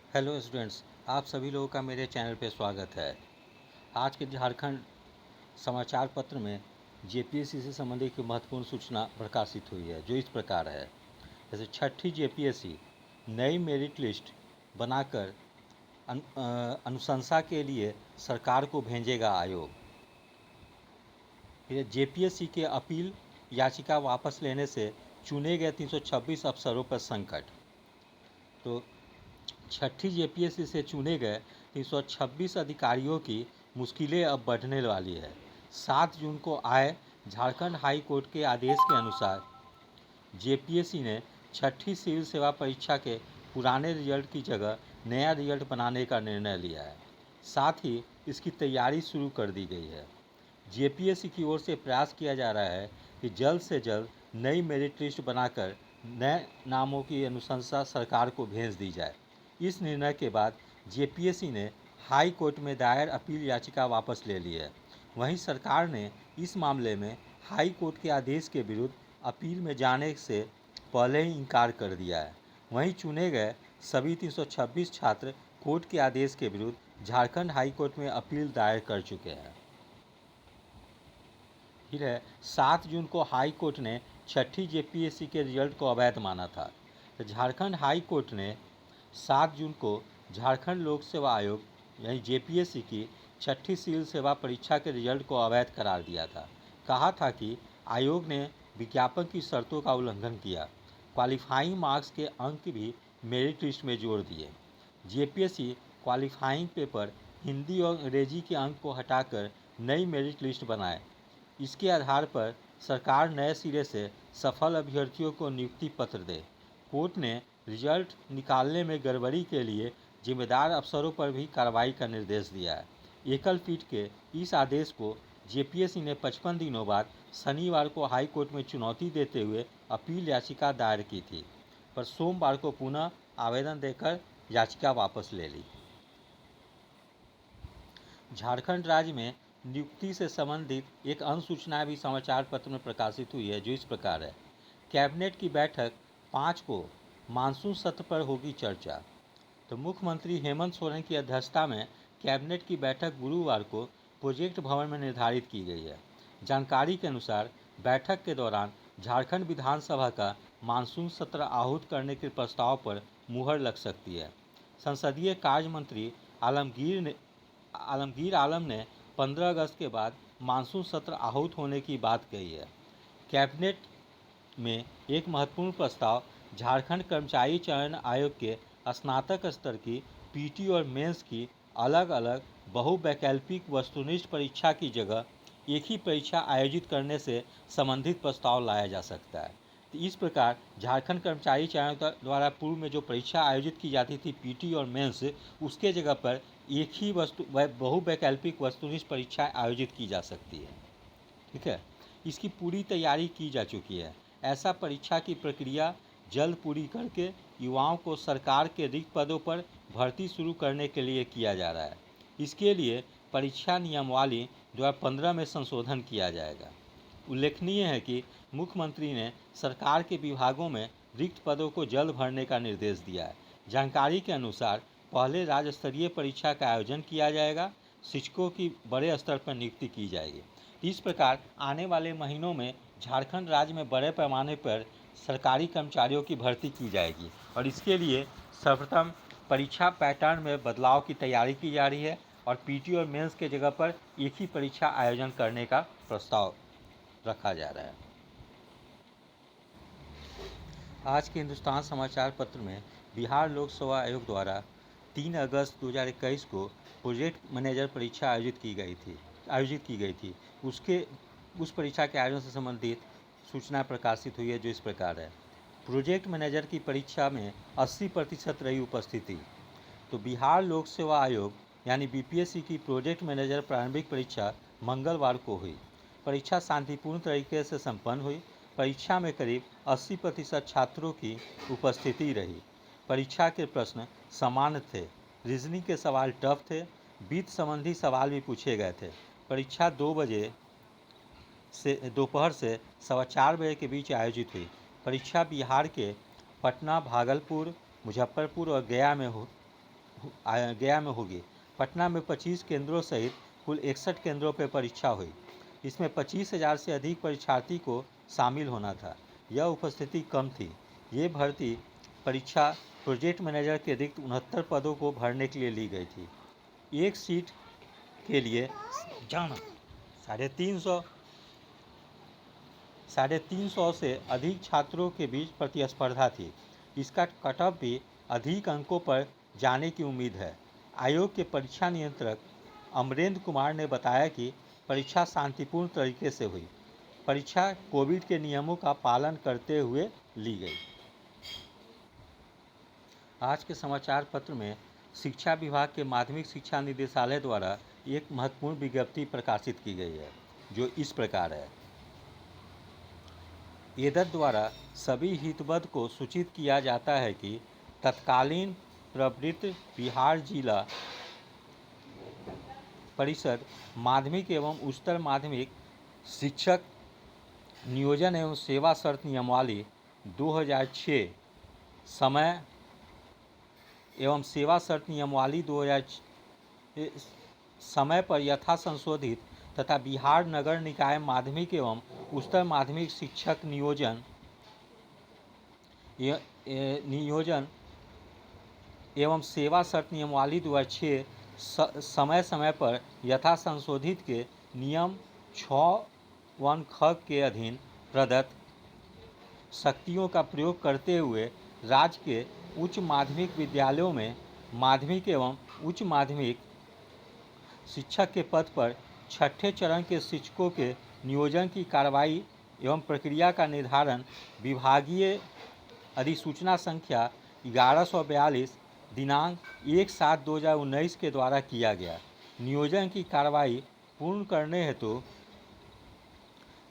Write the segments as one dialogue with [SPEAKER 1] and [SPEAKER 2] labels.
[SPEAKER 1] Hello students, आप सभी लोगों का मेरे चैनल पे स्वागत है। आज के झारखंड समाचार पत्र में जेपीएससी से संबंधित की महत्वपूर्ण सूचना प्रकाशित हुई है, जो इस प्रकार है। जैसे छठी जेपीएससी नई मेरिट लिस्ट बनाकर अनुशंसा के लिए सरकार को भेजेगा आयोग। फिर जेपीएससी के अपील याचिका वापस लेने से चुने गए 326 अफसरों पर संकट। तो छठी जेपीएससी से चुने गए 326 अधिकारियों की मुश्किलें अब बढ़ने वाली है। 7 जून को आए झारखंड हाई कोर्ट के आदेश के अनुसार जेपीएससी ने छठी सिविल सेवा परीक्षा के पुराने रिजल्ट की जगह नया रिजल्ट बनाने का निर्णय लिया है। साथ ही इसकी तैयारी शुरू कर दी गई है। जेपीएससी की ओर से प्रयास किया जा रहा है कि जल्द से जल्द नई मेरिट लिस्ट बनाकर नए नामों की अनुशंसा सरकार को भेज दी जाए। इस निर्णय के बाद जेपीएससी ने हाई कोर्ट में दायर अपील याचिका वापस ले ली है। वहीं सरकार ने इस मामले में हाई कोर्ट के आदेश के विरुद्ध अपील में जाने से पहले ही इनकार कर दिया है। वहीं चुने गए सभी 326 छात्र कोर्ट के आदेश के विरुद्ध झारखंड हाई कोर्ट में अपील दायर कर चुके हैं। फिर है 7 जून को हाई कोर्ट ने छठी जेपीएससी के रिजल्ट को अवैध माना था। तो झारखंड हाई कोर्ट ने 7 जून को झारखंड लोक सेवा आयोग यानी जेपीएससी की छठी सिविल सेवा परीक्षा के रिजल्ट को अवैध करार दिया था। कहा था कि आयोग ने विज्ञापन की शर्तों का उल्लंघन किया, क्वालिफाइंग मार्क्स के अंक भी मेरिट लिस्ट में जोड़ दिए। जेपीएससी क्वालिफाइंग पेपर हिंदी और अंग्रेजी के अंक को हटाकर नई मेरिट लिस्ट बनाए। इसके आधार पर सरकार नए सिरे से सफल अभ्यर्थियों को नियुक्ति पत्र दे। कोर्ट ने रिजल्ट निकालने में गड़बड़ी के लिए जिम्मेदार अफसरों पर भी कार्रवाई का निर्देश दिया है। एकल पीठ के इस आदेश को जेपीएससी ने 55 दिनों बाद शनिवार को हाई कोर्ट में चुनौती देते हुए अपील याचिका दायर की थी, पर सोमवार को पुनः आवेदन देकर याचिका वापस ले ली। झारखंड राज्य में नियुक्ति से संबंधित एक अन्य सूचना भी समाचार पत्र में प्रकाशित हुई है, जो इस प्रकार है। कैबिनेट की बैठक 5 को मानसून सत्र पर होगी चर्चा। तो मुख्यमंत्री हेमंत सोरेन की अध्यक्षता में कैबिनेट की बैठक गुरुवार को प्रोजेक्ट भवन में निर्धारित की गई है। जानकारी के अनुसार बैठक के दौरान झारखंड विधानसभा का मानसून सत्र आहूत करने के प्रस्ताव पर मुहर लग सकती है। संसदीय कार्य मंत्री आलमगीर आलम ने 15 अगस्त के बाद मानसून सत्र आहूत होने की बात कही है। कैबिनेट में एक महत्वपूर्ण प्रस्ताव झारखंड कर्मचारी चयन आयोग के स्नातक स्तर की पीटी और मेंस की अलग अलग बहुवैकल्पिक वस्तुनिष्ठ परीक्षा की जगह एक ही परीक्षा आयोजित करने से संबंधित प्रस्ताव लाया जा सकता है। तो इस प्रकार झारखंड कर्मचारी चयन द्वारा पूर्व में जो परीक्षा आयोजित की जाती थी पीटी और मेंस, उसके जगह पर एक ही बहुवैकल्पिक वस्तुनिष्ठ परीक्षा आयोजित की जा सकती है। ठीक है, इसकी पूरी तैयारी की जा चुकी है। ऐसा परीक्षा की प्रक्रिया जल्द पूरी करके युवाओं को सरकार के रिक्त पदों पर भर्ती शुरू करने के लिए किया जा रहा है। इसके लिए परीक्षा नियमावली 2015 में संशोधन किया जाएगा। उल्लेखनीय है कि मुख्यमंत्री ने सरकार के विभागों में रिक्त पदों को जल्द भरने का निर्देश दिया है। जानकारी के अनुसार पहले राज्य स्तरीय परीक्षा का आयोजन किया जाएगा, शिक्षकों की बड़े स्तर पर नियुक्ति की जाएगी। इस प्रकार आने वाले महीनों में झारखंड राज्य में बड़े पैमाने पर सरकारी कर्मचारियों की भर्ती की जाएगी और इसके लिए सर्वप्रथम परीक्षा पैटर्न में बदलाव की तैयारी की जा रही है और पीटी और मेंस के जगह पर एक ही परीक्षा आयोजन करने का प्रस्ताव रखा जा रहा है। आज के हिंदुस्तान समाचार पत्र में बिहार लोक सेवा आयोग द्वारा 3 अगस्त 2021 को प्रोजेक्ट मैनेजर परीक्षा आयोजित की गई थी। उस परीक्षा के आयोजन से संबंधित सूचना प्रकाशित हुई है, जो इस प्रकार है। प्रोजेक्ट मैनेजर की परीक्षा में 80% रही उपस्थिति। तो बिहार लोक सेवा आयोग यानी बीपीएससी की प्रोजेक्ट मैनेजर प्रारंभिक परीक्षा मंगलवार को हुई। परीक्षा शांतिपूर्ण तरीके से संपन्न हुई। परीक्षा में करीब 80% छात्रों की उपस्थिति रही। परीक्षा के प्रश्न सामान्य थे, रीजनिंग के सवाल टफ थे, वित्त संबंधी सवाल भी पूछे गए थे। परीक्षा 2 बजे से दोपहर से 4:15 बजे के बीच आयोजित हुई। परीक्षा बिहार के पटना, भागलपुर, मुजफ्फरपुर और गया में गया में होगी। पटना में 25 केंद्रों सहित कुल 61 केंद्रों पर परीक्षा हुई। इसमें 25,000 से अधिक परीक्षार्थी को शामिल होना था। यह उपस्थिति कम थी। ये भर्ती परीक्षा प्रोजेक्ट मैनेजर के रिक्त 69 पदों को भरने के लिए ली गई थी। एक सीट के लिए 350 से अधिक छात्रों के बीच प्रतिस्पर्धा थी। इसका कट ऑफ भी अधिक अंकों पर जाने की उम्मीद है। आयोग के परीक्षा नियंत्रक अमरेंद्र कुमार ने बताया कि परीक्षा शांतिपूर्ण तरीके से हुई। परीक्षा कोविड के नियमों का पालन करते हुए ली गई। आज के समाचार पत्र में शिक्षा विभाग के माध्यमिक शिक्षा निदेशालय द्वारा एक महत्वपूर्ण विज्ञप्ति प्रकाशित की गई है, जो इस प्रकार है। एदर द्वारा सभी हितबद्ध को सूचित किया जाता है कि तत्कालीन प्रवृत्त बिहार जिला परिषद माध्यमिक एवं उच्चतर माध्यमिक शिक्षक नियोजन एवं सेवा शर्त नियमावली 2006 समय एवं सेवा शर्त नियमावली 2006 समय पर यथा संशोधित तथा बिहार नगर निकाय माध्यमिक एवं उच्चतर माध्यमिक शिक्षक नियोजन एवं सेवा शर्त नियमावली 2006 समय समय पर यथा संशोधित के नियम 6(1) ख के अधीन प्रदत्त शक्तियों का प्रयोग करते हुए राज्य के उच्च माध्यमिक विद्यालयों में माध्यमिक एवं उच्च माध्यमिक शिक्षक के पद पर छठे चरण के शिक्षकों के नियोजन की कार्रवाई एवं प्रक्रिया का निर्धारण विभागीय अधिसूचना संख्या 1142 दिनांक 1/7/2019 के द्वारा किया गया। नियोजन की कार्रवाई पूर्ण करने हेतु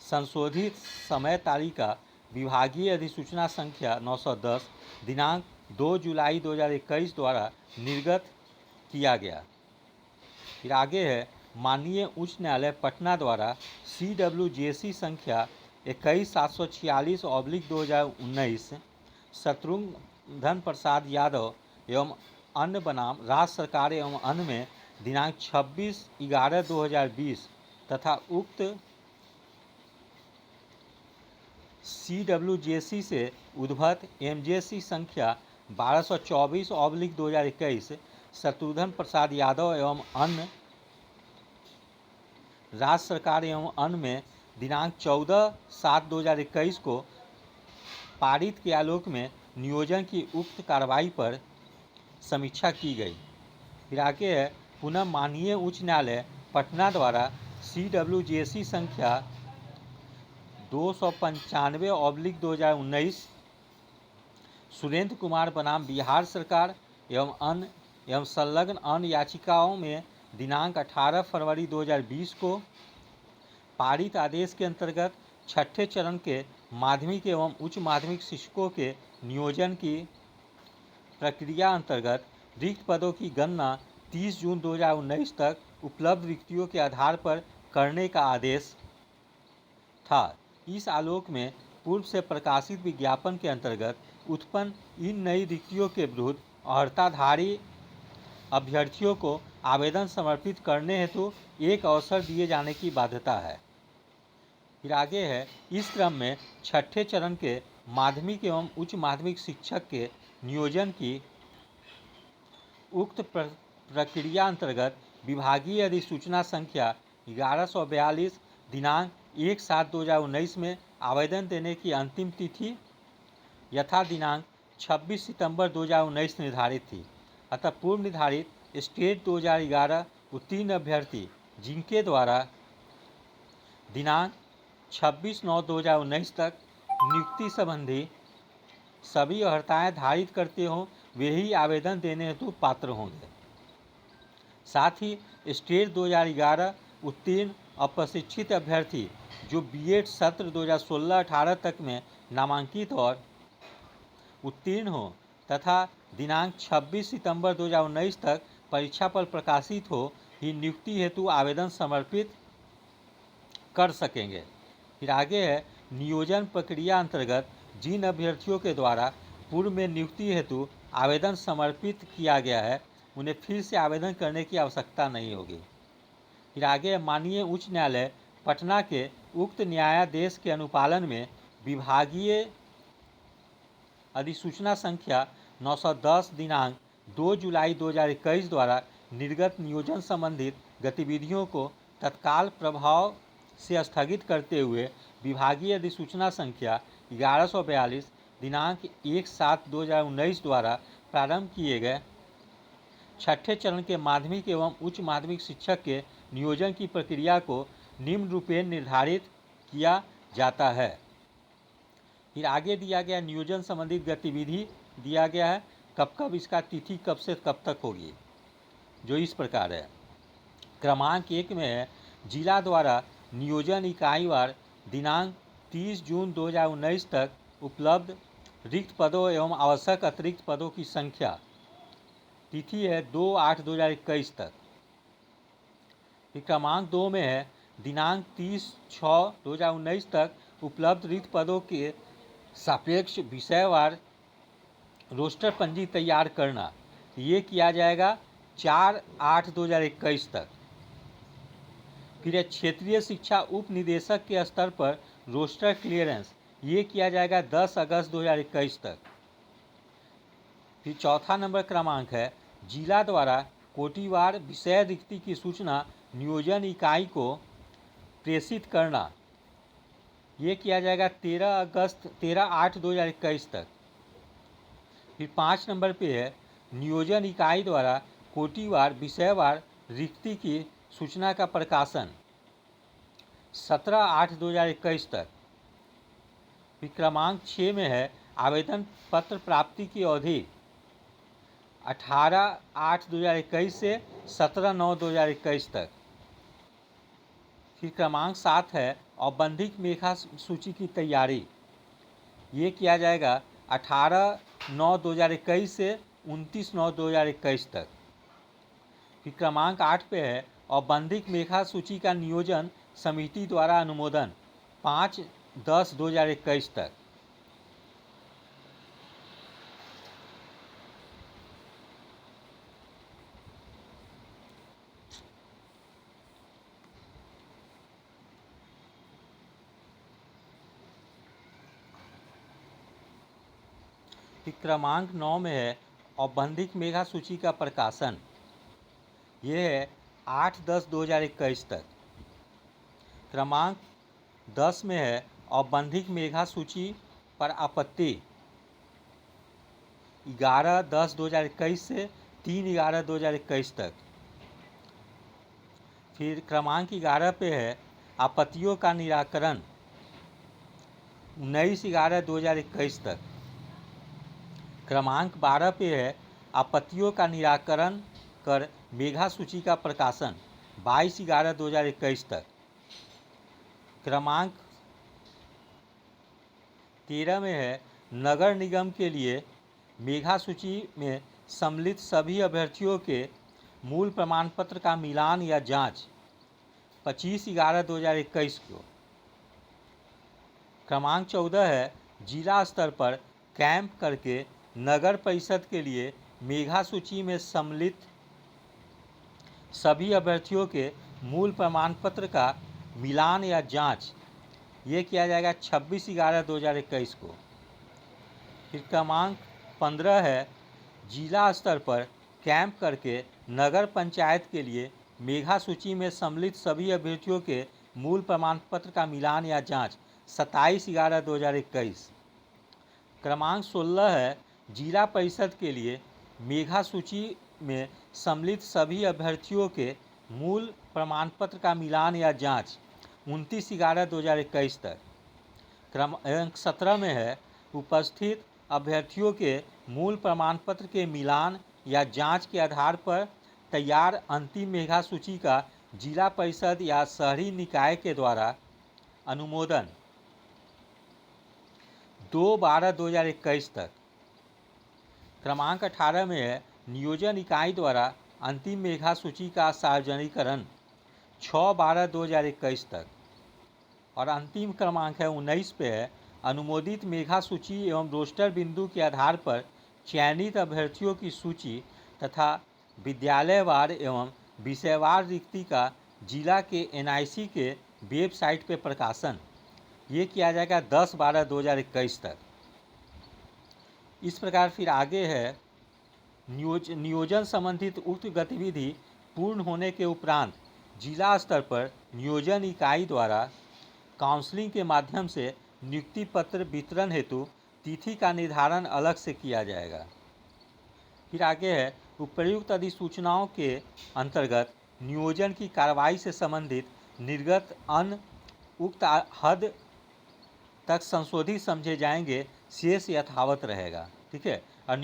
[SPEAKER 1] संशोधित समय तालिका विभागीय अधिसूचना संख्या 910 दिनांक 2 जुलाई 2021 द्वारा निर्गत किया गया। फिर आगे है माननीय उच्च न्यायालय पटना द्वारा CWJC संख्या 21746/2019 शत्रुघ्न प्रसाद यादव एवं अन्य बनाम राज्य सरकार एवं अन्य में दिनांक 26/11/2020 तथा उक्त CWJC से उद्भत MJC संख्या 1224/2021 शत्रुघ्न प्रसाद यादव एवं अन्य राज्य सरकार एवं अन्य में दिनांक 14/7/2021 को पारित के आलोक में नियोजन की उक्त कार्रवाई पर समीक्षा की गई। फिर आगे है पुनः माननीय उच्च न्यायालय पटना द्वारा CWJC संख्या 295/2019 सुरेंद्र कुमार बनाम बिहार सरकार एवं अन्य एवं संलग्न अन्य याचिकाओं में दिनांक 18 फरवरी 2020 को पारित आदेश के अंतर्गत छठे चरण के माध्यमिक एवं उच्च माध्यमिक शिक्षकों के नियोजन की प्रक्रिया अंतर्गत रिक्त पदों की गणना 30 जून 2019 तक उपलब्ध रिक्तियों के आधार पर करने का आदेश था। इस आलोक में पूर्व से प्रकाशित विज्ञापन के अंतर्गत उत्पन्न इन नई रिक्तियों के विरुद्ध अर्हताधारी अभ्यर्थियों को आवेदन समर्पित करने हेतु एक अवसर दिए जाने की बाध्यता है। फिर आगे है इस क्रम में छठे चरण के माध्यमिक एवं उच्च माध्यमिक शिक्षक के नियोजन की उक्त प्रक्रिया अंतर्गत विभागीय अधिसूचना संख्या 1142 दिनांक 1/7/2019 में आवेदन देने की अंतिम तिथि यथा दिनांक 26 सितंबर 2019 निर्धारित थी। अतः पूर्व निर्धारित स्टेट 2011 उत्तीर्ण अभ्यर्थी जिनके द्वारा दिनांक 26/9/2019 तक नियुक्ति संबंधी सभी अर्हताएँ धारित करते हों वे ही आवेदन देने हेतु पात्र होंगे। साथ ही स्टेट 2011 उत्तीर्ण अप्रशिक्षित अभ्यर्थी जो B.Ed सत्र 2016-18 तक में नामांकित और उत्तीर्ण हो तथा दिनांक 26 सितंबर 2019 तक परीक्षा पर प्रकाशित हो ही नियुक्ति हेतु आवेदन समर्पित कर सकेंगे। फिर आगे है नियोजन प्रक्रिया अंतर्गत जिन अभ्यर्थियों के द्वारा पूर्व में नियुक्ति हेतु आवेदन समर्पित किया गया है उन्हें फिर से आवेदन करने की आवश्यकता नहीं होगी। फिर आगे माननीय उच्च न्यायालय पटना के उक्त न्यायादेश के अनुपालन में विभागीय अधिसूचना संख्या 910 दिनांक 2 जुलाई 2021 द्वारा निर्गत नियोजन संबंधित गतिविधियों को तत्काल प्रभाव से स्थगित करते हुए विभागीय अधिसूचना संख्या 1142 दिनांक 1/7/2019 द्वारा प्रारंभ किए गए छठे चरण के माध्यमिक एवं उच्च माध्यमिक शिक्षक के नियोजन की प्रक्रिया को निम्न रूपेण निर्धारित किया जाता है। फिर आगे दिया गया नियोजन संबंधित गतिविधि दिया गया है, कब कब इसका तिथि कब से कब तक होगी, जो इस प्रकार है। क्रमांक 1 में है जिला द्वारा नियोजन इकाईवार दिनांक 30 जून 2019 तक उपलब्ध रिक्त पदों एवं आवश्यक अतिरिक्त पदों की संख्या, तिथि है 2/8/2021 तक। फिर क्रमांक 2 में है दिनांक 30/6/2019 तक उपलब्ध रिक्त पदों के सापेक्ष विषयवार रोस्टर पंजी तैयार करना, ये किया जाएगा 4/8/2021 तक। फिर क्षेत्रीय शिक्षा उप निदेशक के स्तर पर रोस्टर क्लियरेंस, ये किया जाएगा 10 अगस्त 2021 तक। फिर चौथा नंबर क्रमांक है जिला द्वारा कोटिवार विषय रिक्ति की सूचना नियोजन इकाई को प्रेषित करना, ये किया जाएगा 13/8/2021 तक। फिर 5 नंबर पे है नियोजन इकाई द्वारा कोटिवार विषयवार रिक्ति की सूचना का प्रकाशन 17/8/2021 तक। फिर क्रमांक 6 में है आवेदन पत्र प्राप्ति की अवधि 18/8/2021 से 17/9/2021 तक। फिर क्रमांक 7 है औपबंधिक मेधा सूची की तैयारी, ये किया जाएगा 18/9/2021 से 29/9/2021 तक। फिर क्रमांक 8 पे है औपबंधिक मेधा सूची का नियोजन समिति द्वारा अनुमोदन 5/10/2021 तक। फिर क्रमांक 9 में है औपबंधिक मेधा सूची का प्रकाशन, ये है 8/10/2021 तक। क्रमांक 10 में है औपबंधिक मेधा सूची पर आपत्ति 11/10/2021 से 3/11/2021 तक। फिर क्रमांक 11 पे है आपत्तियों का निराकरण 19/11/2021 तक। क्रमांक 12 पे है आपत्तियों का निराकरण कर मेधा सूची का प्रकाशन 22/11/2021 तक। क्रमांक 13 में है नगर निगम के लिए मेधा सूची में सम्मिलित सभी अभ्यर्थियों के मूल प्रमाण पत्र का मिलान या जांच 25/11/2021 को। क्रमांक 14 है जिला स्तर पर कैंप करके नगर परिषद के लिए मेधा सूची में सम्मिलित सभी अभ्यर्थियों के मूल प्रमाण पत्र का मिलान या जांच, ये किया जाएगा 26/11/2021 को। फिर क्रमांक 15 है जिला स्तर पर कैंप करके नगर पंचायत के लिए मेधा सूची में सम्मिलित सभी अभ्यर्थियों के मूल प्रमाण पत्र का मिलान या जांच 27/11/2021। क्रमांक 16 है जिला परिषद के लिए मेधा सूची में सम्मिलित सभी अभ्यर्थियों के मूल प्रमाण पत्र का मिलान या जांच 29/11/2021 तक। क्रमांक 17 में है उपस्थित अभ्यर्थियों के मूल प्रमाण पत्र के मिलान या जांच के आधार पर तैयार अंतिम मेधा सूची का जिला परिषद या शहरी निकाय के द्वारा अनुमोदन 2/12/2021 तक। क्रमांक 18 में है नियोजन इकाई द्वारा अंतिम मेधा सूची का सार्वजनिकरण 6/12/2021 तक। और अंतिम क्रमांक है 19 पे है अनुमोदित मेधा सूची एवं रोस्टर बिंदु के आधार पर चयनित अभ्यर्थियों की सूची तथा विद्यालयवार एवं विषयवार रिक्ति का जिला के एनआईसी के वेबसाइट पर प्रकाशन ये किया जाएगा 10/12/2021 तक। इस प्रकार फिर आगे है नियोजन संबंधित उक्त गतिविधि पूर्ण होने के उपरांत जिला स्तर पर नियोजन इकाई द्वारा काउंसलिंग के माध्यम से नियुक्ति पत्र वितरण हेतु तिथि का निर्धारण अलग से किया जाएगा। फिर आगे है उपर्युक्त अधिसूचनाओं के अंतर्गत नियोजन की कार्रवाई से संबंधित निर्गत अन्य उक्त हद तक संशोधित समझे जाएंगे, शेष यथावत रहेगा। ठीक है। और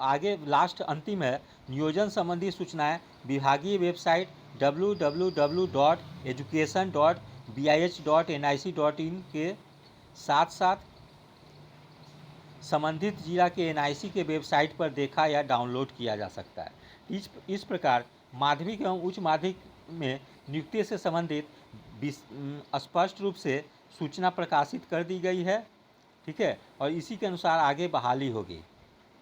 [SPEAKER 1] आगे लास्ट अंतिम है नियोजन संबंधी सूचनाएं विभागीय वेबसाइट www.education.bih.nic.in के साथ साथ संबंधित जिला के एनआईसी के वेबसाइट पर देखा या डाउनलोड किया जा सकता है। इस प्रकार माध्यमिक एवं उच्च माध्यमिक में नियुक्ति से संबंधित स्पष्ट रूप से सूचना प्रकाशित कर दी गई है। ठीक है। और इसी के अनुसार आगे बहाली होगी।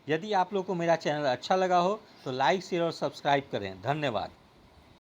[SPEAKER 1] यदि आप लोग को मेरा चैनल अच्छा लगा हो तो लाइक शेयर और सब्सक्राइब करें। धन्यवाद।